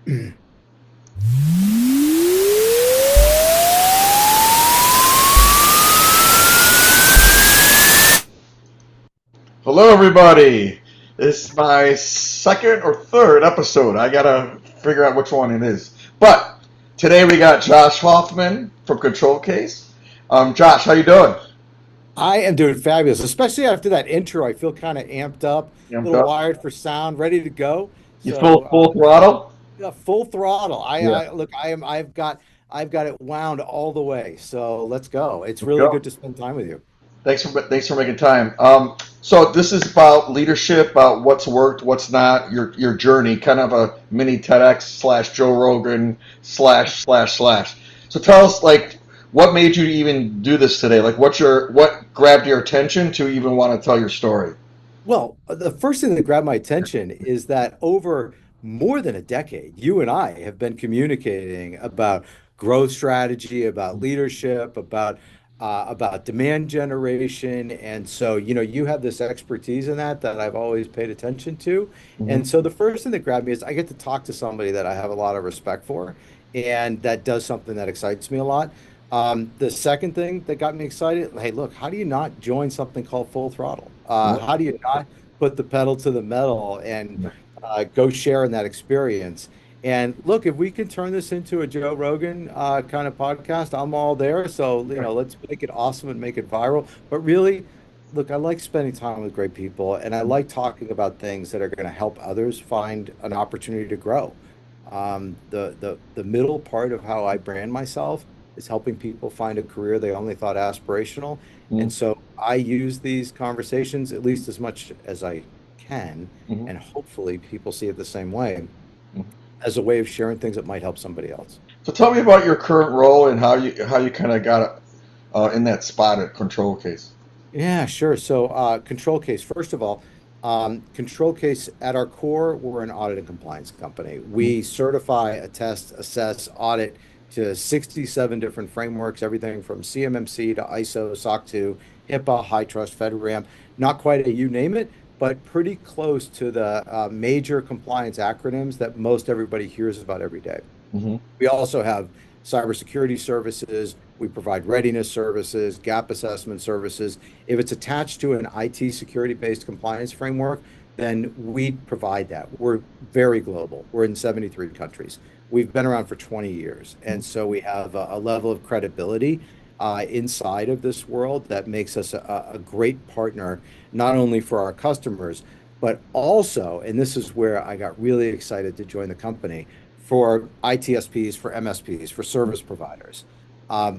Hello, everybody. This is my second or third episode. I gotta figure out which one it is. But today we got Josh Hoffman from ControlCase. Josh, how you doing? I am doing fabulous, especially after that intro. I feel kind of amped up, a Amped little up? wired for sound, ready to go. You full So, full throttle? yeah, full throttle. Yeah. I look, I've got it wound all the way. So let's go. It's Let's really go. good to spend time with you. Thanks for making time. So this is about leadership, about what's worked, what's not, your journey, kind of a mini TEDx slash Joe Rogan slash. So tell us, like, what made you even do this today? Like, what grabbed your attention to even want to tell your story? Well, the first thing that grabbed my attention is that over more than a decade, you and I have been communicating about growth strategy, about leadership, about demand generation, and so you have this expertise in that I've always paid attention to. Hmm. And so the first thing that grabbed me is I get to talk to somebody that I have a lot of respect for, and that does something that excites me a lot. The second thing that got me excited, hey, look, how do you not join something called Full Throttle? How do you not put the pedal to the metal and go share in that experience? And look, if we can turn this into a Joe Rogan kind of podcast, I'm all there. So, let's make it awesome and make it viral. But really, look, I like spending time with great people, and I like talking about things that are going to help others find an opportunity to grow. The middle part of how I brand myself is helping people find a career they only thought aspirational. And Hmm. so I use these conversations at least as much as I can, Hmm. and hopefully people see it the same way as a way of sharing things that might help somebody else. So tell me about your current role and how you kind of got in that spot at Control Case. Yeah, sure. So, ControlCase, first of all, ControlCase at our core, we're an audit and compliance company. We certify, attest, assess, audit to 67 different frameworks, everything from CMMC to ISO, SOC 2, HIPAA, HITRUST, FedRAMP, not quite a you name it, but pretty close to the major compliance acronyms that most everybody hears about every day. Hmm. We also have cybersecurity services. We provide readiness services, gap assessment services. If it's attached to an IT security-based compliance framework, then we provide that. We're very global. We're in 73 countries. We've been around for 20 years. And so we have a level of credibility inside of this world that makes us a great partner, not only for our customers, but also, and this is where I got really excited to join the company, for ITSPs, for MSPs, for service providers.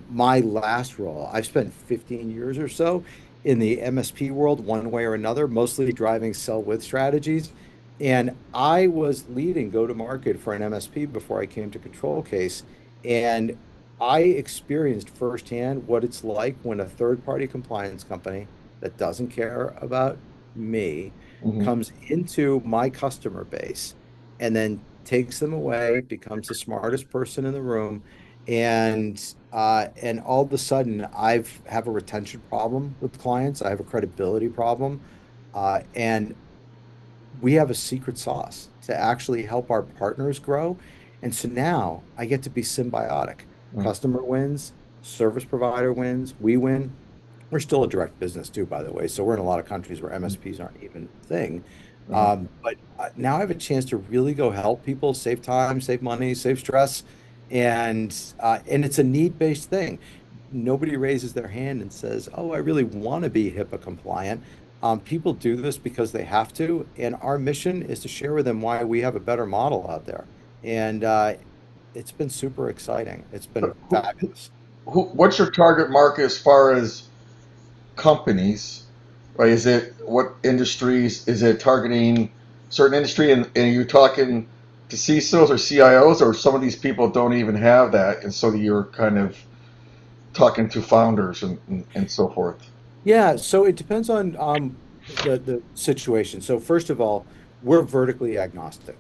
My last role, I've spent 15 years or so in the MSP world, one way or another, mostly driving sell with strategies. And I was leading go to market for an MSP before I came to Control Case. And I experienced firsthand what it's like when a third party compliance company that doesn't care about me Hmm. comes into my customer base and then takes them away, becomes the smartest person in the room, and all of a sudden I've have a retention problem with clients. I have a credibility problem, and we have a secret sauce to actually help our partners grow. And so now I get to be symbiotic. Customer wins, service provider wins, we win. We're still a direct business too, by the way. So we're in a lot of countries where MSPs aren't even a thing. Uh-huh. But now I have a chance to really go help people save time, save money, save stress, and it's a need-based thing. Nobody raises their hand and says, "Oh, I really want to be HIPAA compliant." People do this because they have to, and our mission is to share with them why we have a better model out there. And it's been super exciting. It's been Who, fabulous. what's your target market as far as companies, right? Is it what industries? Is it targeting certain industry? And you're talking to CISOs or CIOs, or some of these people don't even have that, and so you're kind of talking to founders and so forth. Yeah, so it depends on the situation. So first of all, we're vertically agnostic.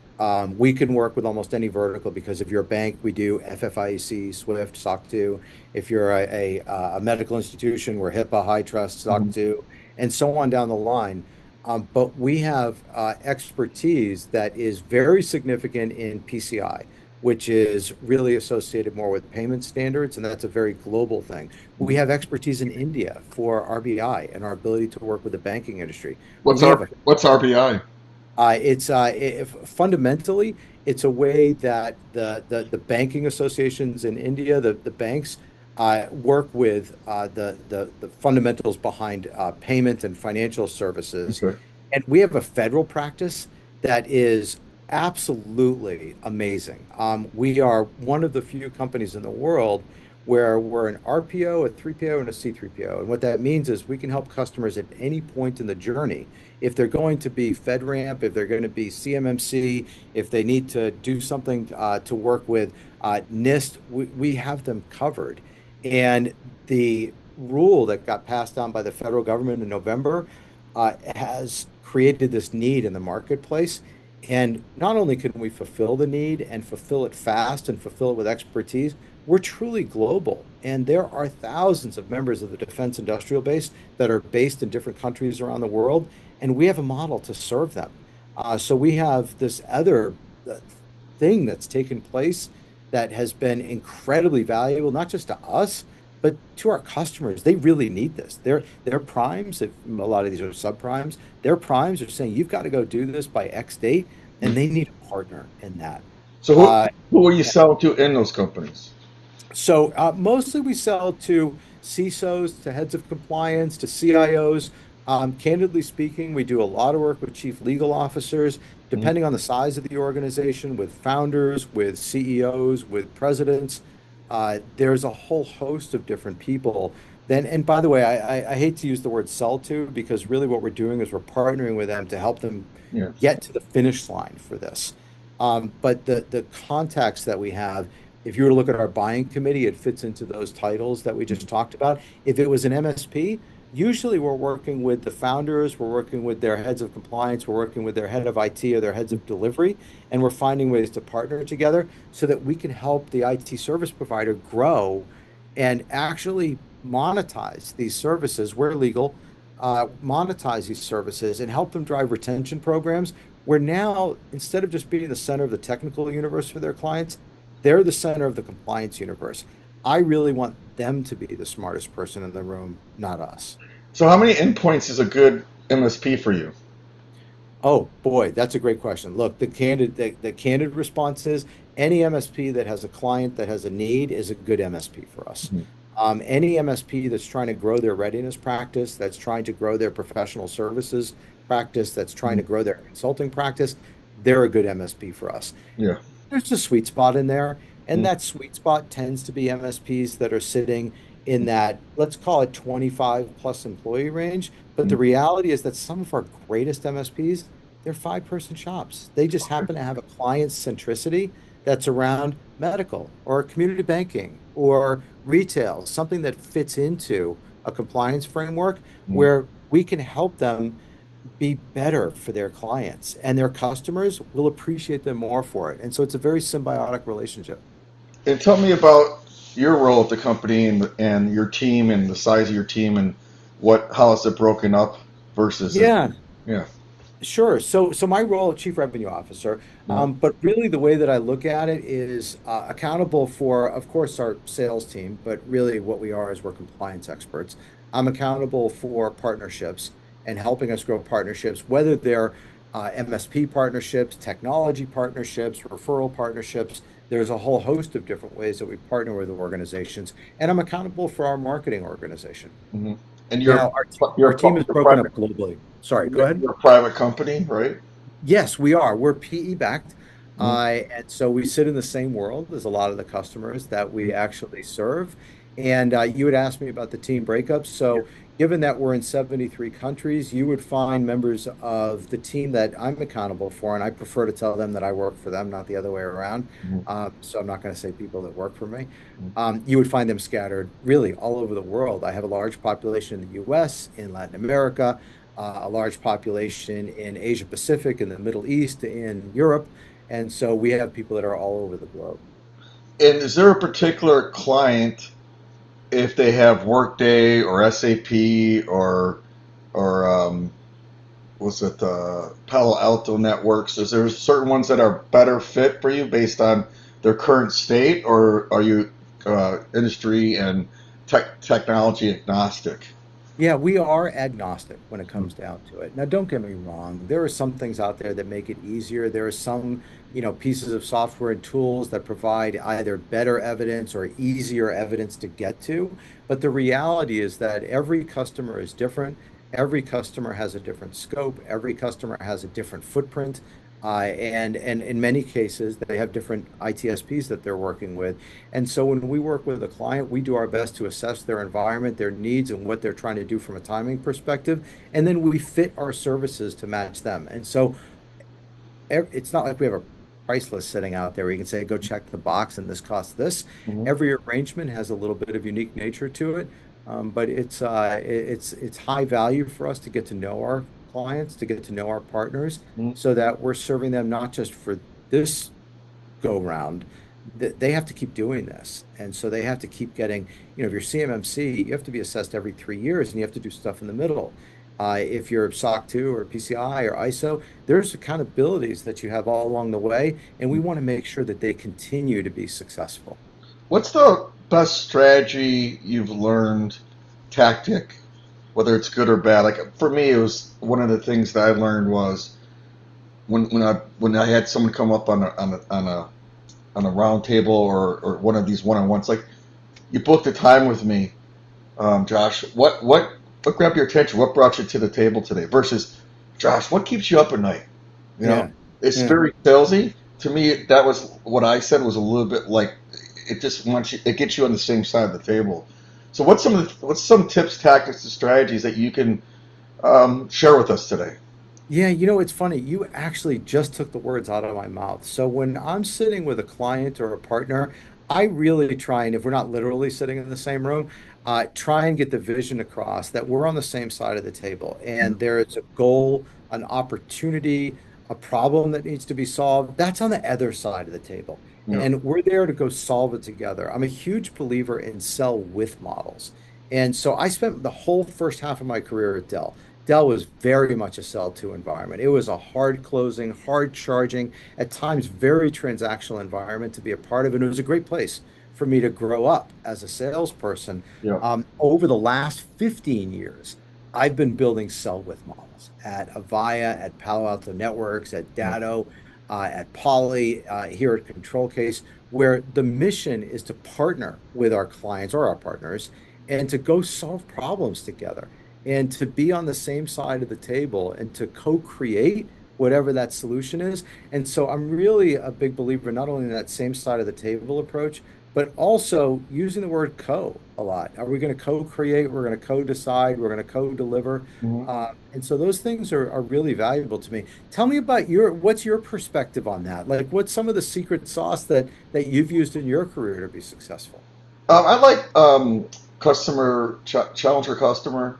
We can work with almost any vertical because if you're a bank, we do FFIEC, SWIFT, SOC 2. If you're a medical institution, we're HIPAA, HITRUST, SOC Mhm. 2, and so on down the line. But we have expertise that is very significant in PCI, which is really associated more with payment standards, and that's a very global thing. We have expertise in India for RBI and our ability to work with the banking industry. What's We have a what's RBI? fundamentally, it's a way that the banking associations in India, the banks, work with the fundamentals behind payment and financial services. Okay. And we have a federal practice that is absolutely amazing. We are one of the few companies in the world where we're an RPO, a 3PO, and a C3PO. And what that means is we can help customers at any point in the journey. If they're going to be FedRAMP, if they're going to be CMMC, if they need to do something to work with NIST, we have them covered. And the rule that got passed down by the federal government in November has created this need in the marketplace. And not only can we fulfill the need and fulfill it fast and fulfill it with expertise, we're truly global. And there are thousands of members of the defense industrial base that are based in different countries around the world, and we have a model to serve them. So we have this other thing that's taken place that has been incredibly valuable, not just to us, but to our customers. They really need this. Their primes, if a lot of these are subprimes, their primes are saying you've got to go do this by X date, and they need a partner in that. So Uh, who are you selling to in those companies? Mostly we sell to CISOs, to heads of compliance, to CIOs. Candidly speaking, we do a lot of work with chief legal officers, Mhm. depending on the size of the organization, with founders, with CEOs, with presidents. There's a whole host of different people. Then, and by the way, I hate to use the word sell to, because really what we're doing is we're partnering with them to help them Yeah. get to the finish line for this. But the contacts that we have, if you were to look at our buying committee, it fits into those titles that we just talked about. If it was an MSP, usually we're working with the founders, we're working with their heads of compliance, we're working with their head of IT or their heads of delivery, and we're finding ways to partner together so that we can help the IT service provider grow and actually monetize these services where legal, monetize these services and help them drive retention programs where now, instead of just being the center of the technical universe for their clients, they're the center of the compliance universe. I really want them to be the smartest person in the room, not us. So how many endpoints is a good MSP for you? Oh boy, that's a great question. Look, the candid response is any MSP that has a client that has a need is a good MSP for us. Mhm. Any MSP that's trying to grow their readiness practice, that's trying to grow their professional services practice, that's trying Mhm. to grow their consulting practice, they're a good MSP for us. Yeah. There's a sweet spot in there, and Mhm. that sweet spot tends to be MSPs that are sitting in that, let's call it 25 plus employee range. But the Mhm. reality is that some of our greatest MSPs, they're five-person shops. They just happen to have a client centricity that's around medical or community banking or retail, something that fits into a compliance framework Mhm. where we can help them be better for their clients, and their customers will appreciate them more for it. And so it's a very symbiotic relationship. And tell me about your role at the company and your team and the size of your team and how is it broken up versus Yeah, yeah. sure. So my role, Chief Revenue Officer, Yeah. but really the way that I look at it is accountable for, of course, our sales team, but really what we are is we're compliance experts. I'm accountable for partnerships and helping us grow partnerships, whether they're MSP partnerships, technology partnerships, referral partnerships. There's a whole host of different ways that we partner with organizations, and I'm accountable for our marketing organization. Mhm. And Now, our team is you're broken up private globally. Sorry, go ahead. you're a private company, right? Yes, we are. We're PE backed. Mhm. And so we sit in the same world as a lot of the customers that we actually serve. And you had asked me about the team breakups. Yeah. So, given that we're in 73 countries, you would find members of the team that I'm accountable for, and I prefer to tell them that I work for them, not the other way around. Mhm. So, I'm not going to say people that work for me. Mhm. You would find them scattered really all over the world. I have a large population in the US, in Latin America, a large population in Asia Pacific, in the Middle East, in Europe. And so we have people that are all over the globe. And is there a particular client if they have Workday or SAP or was it Palo Alto networks? Is there certain ones that are better fit for you based on their current state, or are you industry and technology agnostic? Yeah, we are agnostic when it comes down to it. Now, don't get me wrong. There are some things out there that make it easier. There are some, pieces of software and tools that provide either better evidence or easier evidence to get to. But the reality is that every customer is different. Every customer has a different scope. Every customer has a different footprint. And in many cases, they have different ITSPs that they're working with. And so when we work with a client, we do our best to assess their environment, their needs, and what they're trying to do from a timing perspective. And then we fit our services to match them. And so it's not like we have a price list sitting out there where you can say, go check the box and this costs this. Mhm. Every arrangement has a little bit of unique nature to it. But it's high value for us to get to know our clients, to get to know our partners, Mhm. so that we're serving them not just for this go round. They have to keep doing this. And so they have to keep getting, if you're CMMC, you have to be assessed every 3 years and you have to do stuff in the middle. If you're SOC 2 or PCI or ISO, there's accountabilities that you have all along the way. And we want to make sure that they continue to be successful. What's the best strategy you've learned, tactic, whether it's good or bad? Like for me, it was one of the things that I learned was when I had someone come up on a round table or one of these one-on-ones, like you booked a time with me, Josh. What grabbed your attention? What brought you to the table today? Versus, Josh, what keeps you up at night? You know, Yeah. it's Yeah. very salesy. To me, that was what I said was a little bit like it just wants you. It gets you on the same side of the table. So, what's some tips, tactics, and strategies that you can share with us today? Yeah, it's funny. You actually just took the words out of my mouth. So when I'm sitting with a client or a partner, I really try and, if we're not literally sitting in the same room, try and get the vision across that we're on the same side of the table and there is a goal, an opportunity, a problem that needs to be solved. That's on the other side of the table. Yeah. And we're there to go solve it together. I'm a huge believer in sell with models. And so I spent the whole first half of my career at Dell. Dell was very much a sell to environment. It was a hard closing, hard charging, at times very transactional environment to be a part of. And it was a great place for me to grow up as a salesperson. Yeah. Over the last 15 years, I've been building sell with models at Avaya, at Palo Alto Networks, at Yeah. Datto, at Poly, here at ControlCase, where the mission is to partner with our clients or our partners and to go solve problems together and to be on the same side of the table and to co-create whatever that solution is. And so I'm really a big believer not only in that same side of the table approach, but also using the word co a lot. Are we going to co-create? We're going to co-decide. We're going to co-deliver. Mhm. And so those things are really valuable to me. Tell me about what's your perspective on that? Like, what's some of the secret sauce that you've used in your career to be successful? I like challenger customer,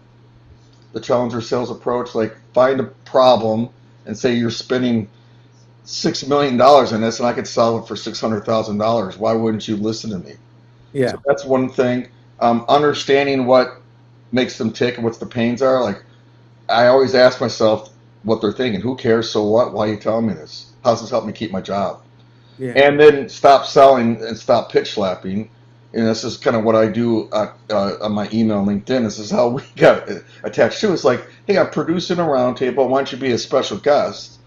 the challenger sales approach. Like find a problem and say you're spending $6 million in this, and I could solve it for $600,000. Why wouldn't you listen to me? So Yeah, that's one thing. Understanding what makes them tick and what the pains are. Like I always ask myself what they're thinking. Who cares? So what? Why are you telling me this? How's this help me keep my job? yeah, And then stop selling and stop pitch slapping. And this is kind of what I do on my email and LinkedIn. This is how we got attached to. It's like, hey, I'm producing a roundtable. I want you to be a special guest,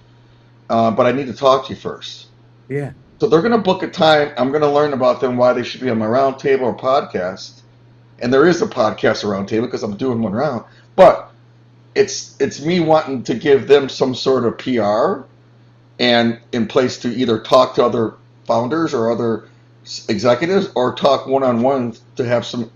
but I need to talk to you first. yeah, So they're going to book a time. I'm going to learn about them, why they should be on my roundtable or podcast. And there is a podcast around table because I'm doing one round. But it's me wanting to give them some sort of PR and in place to either talk to other founders or other executives or talk one-on-one to have some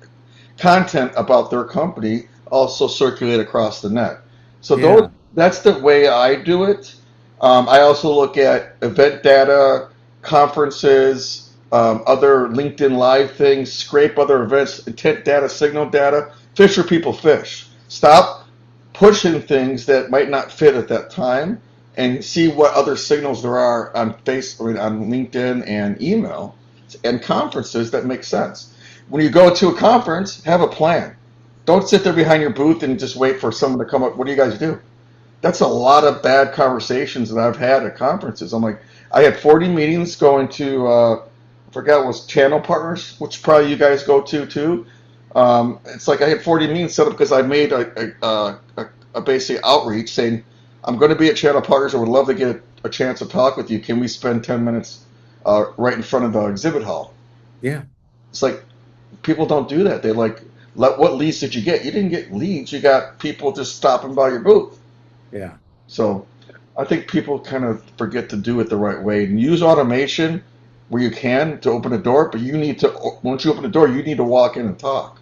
content about their company also circulate across the net. So yeah. that's the way I do it. I also look at event data, conferences, other LinkedIn Live things, scrape other events, intent data, signal data. Fish where people fish. Stop pushing things that might not fit at that time and see what other signals there are on on LinkedIn and email and conferences that make sense. When you go to a conference, have a plan. Don't sit there behind your booth and just wait for someone to come up. What do you guys do? that's a lot of bad conversations that I've had at conferences. I'm like, I had 40 meetings going to, I forgot it was channel partners, which probably you guys go to too. It's like I had 40 meetings set up because I made a basic outreach saying, I'm going to be at channel partners. I would love to get a chance to talk with you. Can we spend 10 minutes right in front of the exhibit hall? Yeah. It's like people don't do that. They like, what leads did you get? You didn't get leads. You got people just stopping by your booth. Yeah. So I think people kind of forget to do it the right way and use automation where you can to open a door, but you need to, once you open the door, you need to walk in and talk.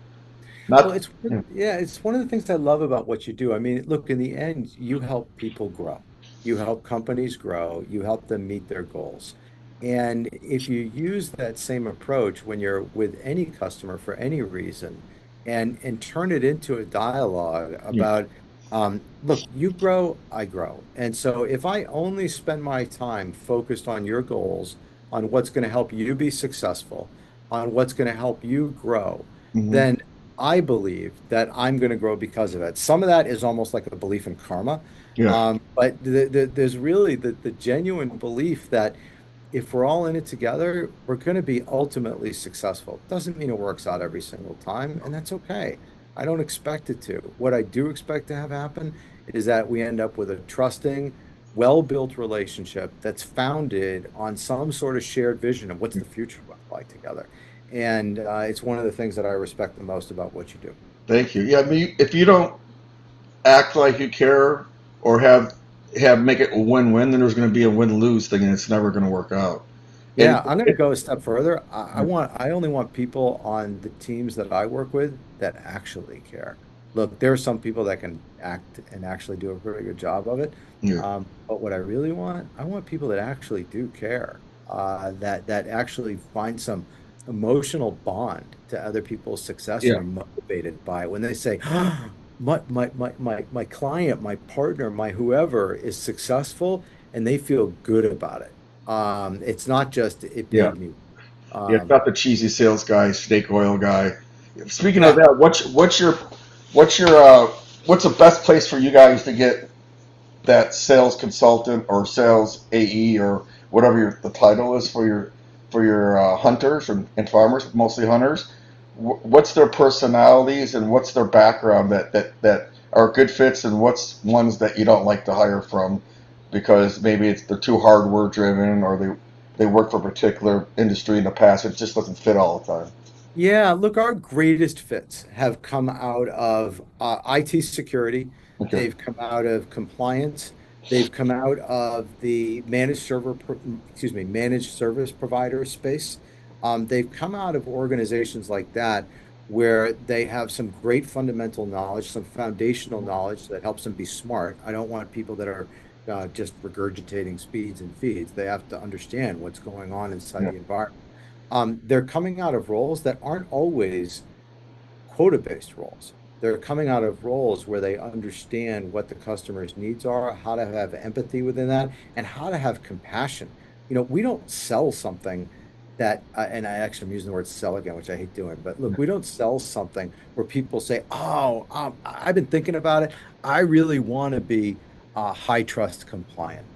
Well, Not, yeah, it's one of the things I love about what you do. I mean, look, in the end, you help people grow. You help companies grow. You help them meet their goals. And if you use that same approach when you're with any customer for any reason and turn it into a dialogue yeah, about, look, you grow, I grow. And so if I only spend my time focused on your goals, on what's going to help you be successful, on what's going to help you grow, hmm, then I believe that I'm going to grow because of it. Some of that is almost like a belief in karma. yeah, But there's really the genuine belief that if we're all in it together, we're going to be ultimately successful. Doesn't mean it works out every single time, and that's okay. I don't expect it to. What I do expect to have happen is that we end up with a trusting, well-built relationship that's founded on some sort of shared vision of what's the future look like together. And it's one of the things that I respect the most about what you do. thank you. Yeah, I mean, if you don't act like you care or have make it a win-win, then there's going to be a win-lose thing, and it's never going to work out. And Yeah, I'm going to go a step further. I only want people on the teams that I work with that actually care. Look, there are some people that can act and actually do a pretty good job of it. yeah, But what I want people that actually do care, that actually find some emotional bond to other people's success and yeah, are motivated by it. When they say, my client, my partner, my whoever is successful and they feel good about it. It's not just it yeah. paid me. Yeah, it's Um, not the cheesy sales guy, snake oil guy. Speaking of yeah, that, what's your what's the best place for you guys to get that sales consultant or sales AE or whatever the title is for your hunters and farmers, mostly hunters? What's their personalities and what's their background that are good fits, and what's ones that you don't like to hire from because maybe they're too hardware driven or they work for a particular industry in the past. It just doesn't fit all the time. yeah. Look, our greatest fits have come out of IT security. Okay. They've come out of compliance. They've come out of the managed service provider space. They've come out of organizations like that where they have some great fundamental knowledge, some foundational knowledge that helps them be smart. I don't want people that are just regurgitating speeds and feeds. They have to understand what's going on inside Yeah. the environment. They're coming out of roles that aren't always quota-based roles. They're coming out of roles where they understand what the customer's needs are, how to have empathy within that, and how to have compassion. We don't sell something and I actually am using the word sell again, which I hate doing, but look, we don't sell something where people say, oh, I've been thinking about it. I really want to be high trust compliant.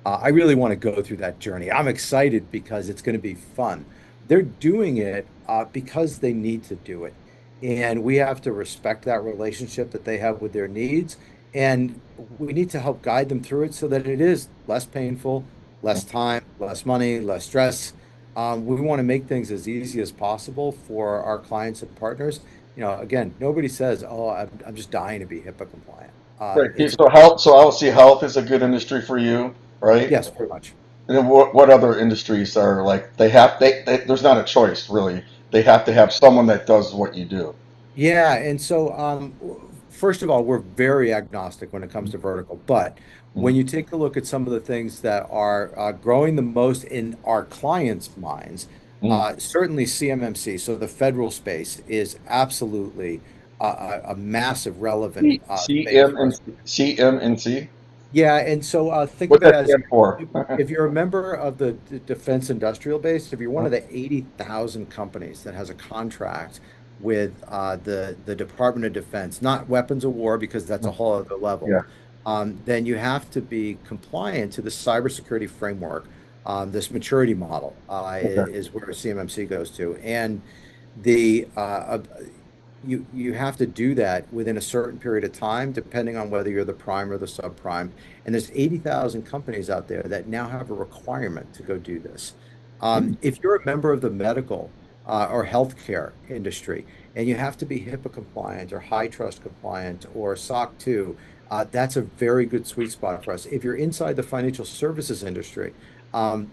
I really want to go through that journey. I'm excited because it's going to be fun. They're doing it because they need to do it. And we have to respect that relationship that they have with their needs. And we need to help guide them through it so that it is less painful, less time, less money, less stress. We want to make things as easy as possible for our clients and partners. Again, nobody says, "Oh, I'm just dying to be HIPAA compliant." Right. It's So health. So obviously health is a good industry for you, right? Yes, pretty much. And then what other industries are like there's not a choice really. They have to have someone that does what you do. Yeah, and so first of all, we're very agnostic when it comes to vertical, but when Mhm. you take a look at some of the things that are growing the most in our clients' minds, Mhm. certainly CMMC, so the federal space is absolutely a massive relevant space for us. CMNC. Yeah, and so think What of it that as stand for? if you're a member of the Defense Industrial Base, if you're one Uh, of the 80,000 companies that has a contract with the Department of Defense, not weapons of war because that's a uh, whole other yeah. level, then you have to be compliant to the cybersecurity framework. This maturity model Okay. is where CMMC goes to, and the you have to do that within a certain period of time, depending on whether you're the prime or the subprime. And there's 80,000 companies out there that now have a requirement to go do this. Hmm. If you're a member of the medical or healthcare industry, and you have to be HIPAA compliant or high trust compliant or SOC 2, that's a very good sweet spot for us. If you're inside the financial services industry,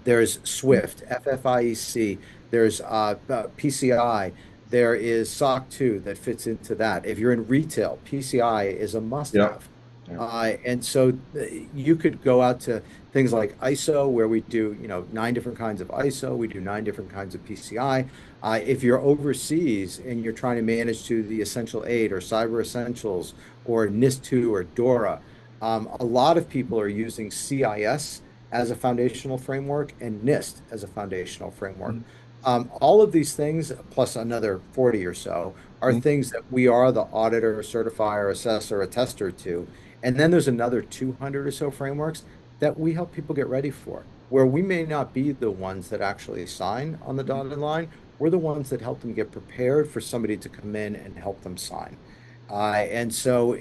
there's SWIFT, FFIEC, there's PCI, there is SOC 2 that fits into that. If you're in retail, PCI is a Yep. must-have. Yeah. And so you could go out to things like ISO, where we do, 9 different kinds of ISO. We do 9 different kinds of PCI. If you're overseas and you're trying to manage to the Essential 8 or Cyber Essentials or NIST 2 or DORA, a lot of people are using CIS as a foundational framework and NIST as a foundational framework. Mhm. All of these things, plus another 40 or so, are Mhm. things that we are the auditor, certifier, assessor, attester to. And then there's another 200 or so frameworks that we help people get ready for, where we may not be the ones that actually sign on the dotted line. We're the ones that help them get prepared for somebody to come in and help them sign. And so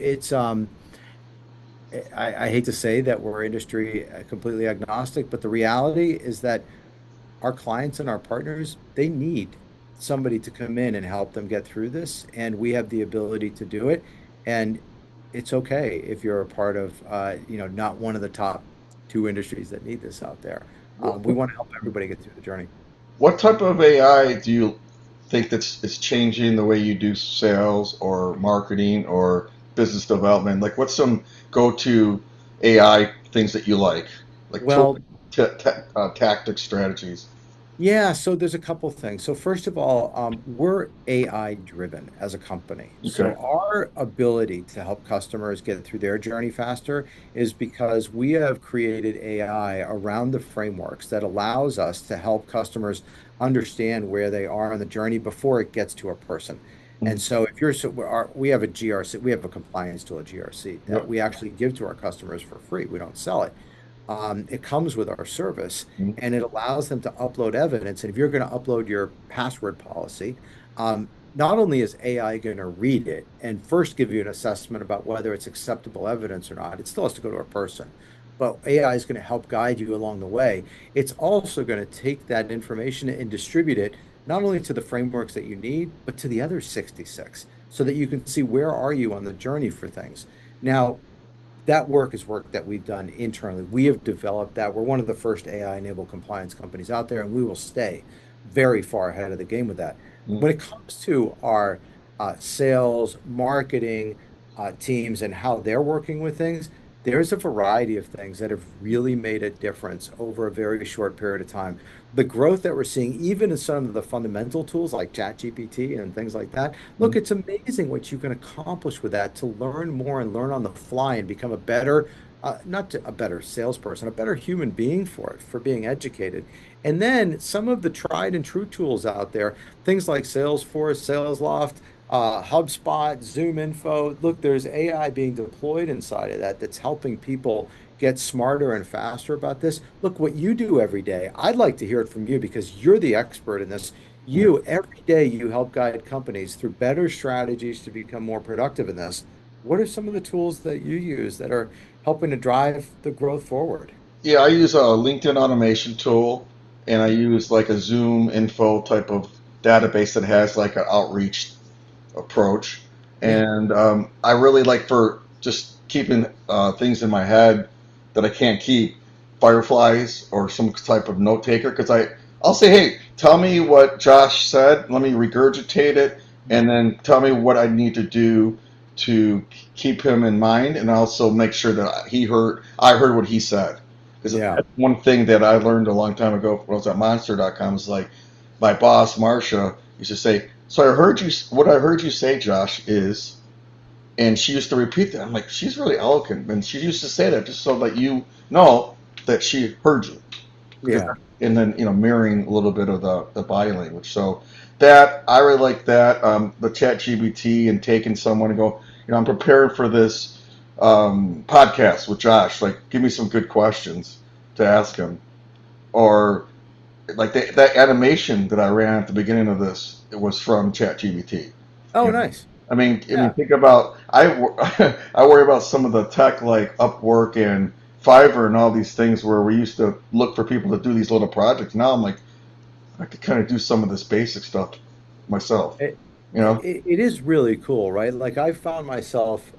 I hate to say that we're industry completely agnostic, but the reality is that our clients and our partners, they need somebody to come in and help them get through this, and we have the ability to do it. And it's okay if you're a part of, not one of the top 2 industries that need this out there. We want to help everybody get through the journey. What type of AI do you think that's it's changing the way you do sales or marketing or business development? Like, what's some go-to AI things that you like tool, Well, tactics, strategies? yeah, so there's a couple things. So first of all, we're AI driven as a company. Okay. So our ability to help customers get through their journey faster is because we have created AI around the frameworks that allows us to help customers understand where they are on the journey before it gets to a person. And Mhm. so if you're so we have a GRC, we have a compliance tool, a GRC, that Yep. we actually give to our customers for free. We don't sell it. It comes with our service, Mhm. and it allows them to upload evidence. And if you're going to upload your password policy, not only is AI going to read it and first give you an assessment about whether it's acceptable evidence or not, it still has to go to a person. But AI is going to help guide you along the way. It's also going to take that information and distribute it not only to the frameworks that you need, but to the other 66, so that you can see where are you on the journey for things. Now, that work is work that we've done internally. We have developed that. We're one of the first AI-enabled compliance companies out there, and we will stay very far ahead of the game with that. Mhm. When it comes to our sales, marketing teams and how they're working with things, there's a variety of things that have really made a difference over a very short period of time. The growth that we're seeing, even in some of the fundamental tools like ChatGPT and things like that, look, Mhm. it's amazing what you can accomplish with that to learn more and learn on the fly and become a better, a better salesperson, a better human being for it, for being educated. And then some of the tried and true tools out there, things like Salesforce, SalesLoft, HubSpot, Zoom Info. Look, there's AI being deployed inside of that that's helping people get smarter and faster about this. Look, what you do every day, I'd like to hear it from you because you're the expert in this. Yeah. You, every day, you help guide companies through better strategies to become more productive in this. What are some of the tools that you use that are helping to drive the growth forward? Yeah, I use a LinkedIn automation tool, and I use like a Zoom info type of database that has like an outreach approach. Yeah. And I really like for just keeping things in my head that I can't keep, fireflies or some type of note taker, because I'll say, hey, tell me what Josh said, let me regurgitate it, and then tell me what I need to do to keep him in mind, and also make sure that I heard what he said. Because Yeah. that's one thing that I learned a long time ago when I was at Monster.com is like my boss Marsha used to say, so I heard you. What I heard you say, Josh, is, and she used to repeat that. I'm like, she's really eloquent, and she used to say that just so that you know that she heard you, because Yeah. and then mirroring a little bit of the body language. So that I really like that. The Chat GBT and taking someone and go, I'm preparing for this podcasts with Josh. Like, give me some good questions to ask him, or like that animation that I ran at the beginning of this, it was from ChatGPT. Oh, You know? nice. I mean, Yeah. think about I worry about some of the tech like Upwork and Fiverr and all these things where we used to look for people to do these little projects. Now I'm like, I could kind of do some of this basic stuff myself. It, You know? it is really cool, right? Like I've found myself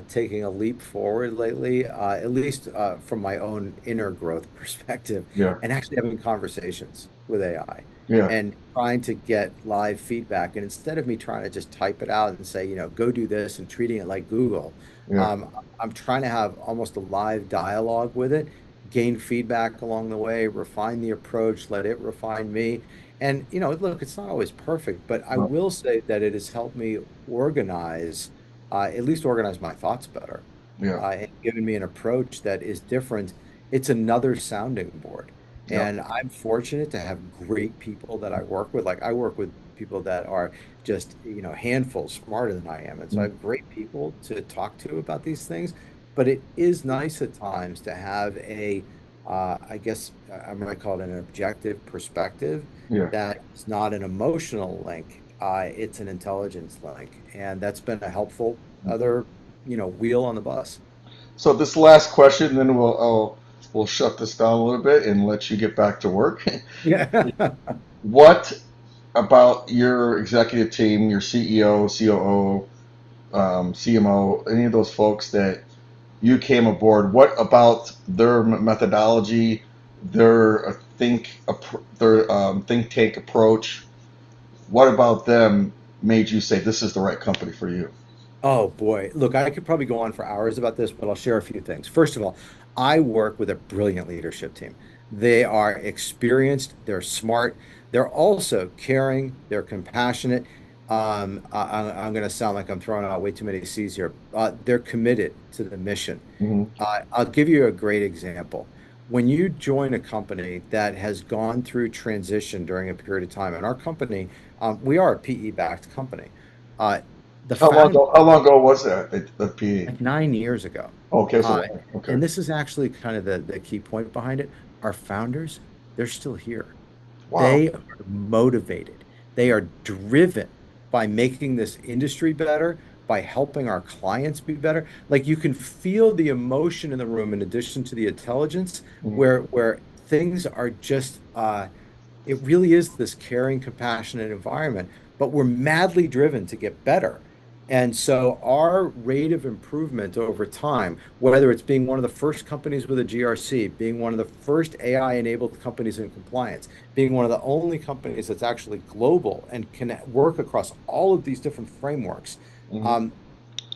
taking a leap forward lately, at least from my own inner growth perspective, Yeah, and actually having conversations with AI yeah, and trying to get live feedback. And instead of me trying to just type it out and say, go do this and treating it like Google, yeah. I'm trying to have almost a live dialogue with it, gain feedback along the way, refine the approach, let it refine me. And, look, it's not always perfect, but I No, will say that it has helped me organize, at least organize my thoughts better, yeah, and given me an approach that is different. It's another sounding board. yeah. And I'm fortunate to have great people that I work with. Like I work with people that are just, handfuls smarter than I am. And so I Mm, have great people to talk to about these things. But it is nice at times to have I guess I might call it an objective perspective yeah. that is not an emotional link. It's an intelligence link. And that's been a helpful other, wheel on the bus. So this last question, then we'll shut this down a little bit and let you get back to work. Yeah. What about your executive team, your CEO, COO, CMO, any of those folks that you came aboard? What about their methodology, their think tank approach? What about them made you say this is the right company for you? Oh boy. Look, I could probably go on for hours about this, but I'll share a few things. First of all, I work with a brilliant leadership team. They are experienced, they're smart, they're also caring, they're compassionate. I'm going to sound like I'm throwing out way too many C's here. They're committed to the mission. Hmm. I'll give you a great example. When you join a company that has gone through transition during a period of time, and our company, we are a PE-backed company. Uh, the How long found ago? How long ago was that? The PE. like 9 years ago. Okay, so Uh, okay. and this is actually kind of the key point behind it. Our founders, they're still here. Wow. They are motivated. They are driven by making this industry better, by helping our clients be better. Like you can feel the emotion in the room in addition to the intelligence, Mhm. where things are just it really is this caring, compassionate environment, but we're madly driven to get better. And so our rate of improvement over time, whether it's being one of the first companies with a GRC, being one of the first AI-enabled companies in compliance, being one of the only companies that's actually global and can work across all of these different frameworks, Mhm. um,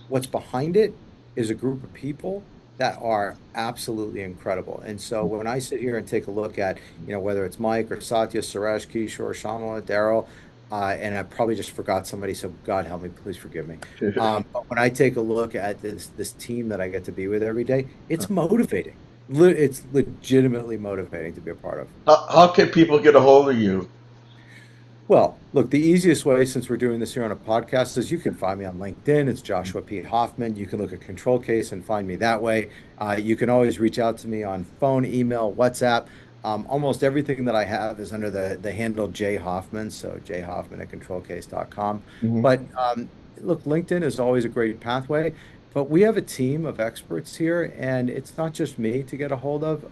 what's behind it is a group of people that are absolutely incredible. And so when I sit here and take a look at, whether it's Mike or Satya, Suresh, Kishore, Shamala, Daryl, and I probably just forgot somebody, so God help me, please forgive me. But when I take a look at this team that I get to be with every day, it's motivating. It's legitimately motivating to be a part of. How can people get a hold of you? Well, look, the easiest way, since we're doing this here on a podcast, is you can find me on LinkedIn. It's Joshua P. Hoffman. You can look at Control Case and find me that way. You can always reach out to me on phone, email, WhatsApp. Almost everything that I have is under the handle J Hoffman, so jhoffman at controlcase.com. Mhm. But look, LinkedIn is always a great pathway. But we have a team of experts here, and it's not just me to get a hold of.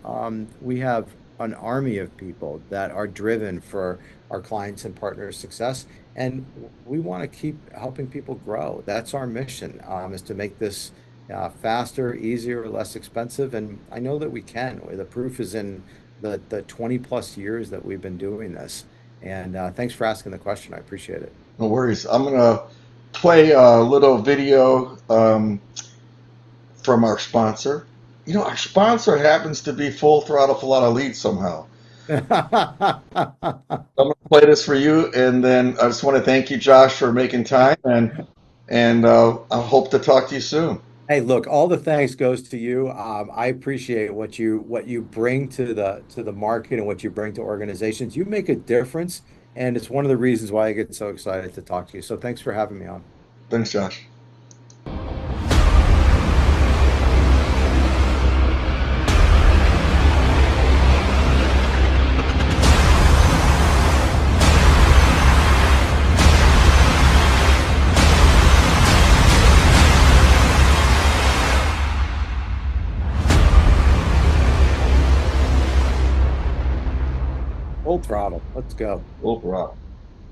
We have an army of people that are driven for our clients and partners' success. And we want to keep helping people grow. That's our mission, is to make this faster, easier, less expensive. And I know that we can. The proof is in the 20 plus years that we've been doing this. And thanks for asking the question. I appreciate it. No worries. I'm gonna play a little video from our sponsor. You know, our sponsor happens to be Full Throttle Falato Lead somehow. I'm gonna play this for you, and then I just want to thank you, Josh, for making time, and I hope to talk to you soon. Hey, look, all the thanks goes to you. I appreciate what you bring to the market and what you bring to organizations. You make a difference, and it's one of the reasons why I get so excited to talk to you. So thanks for having me on. Thanks, Josh. Full throttle. Let's go. Full throttle.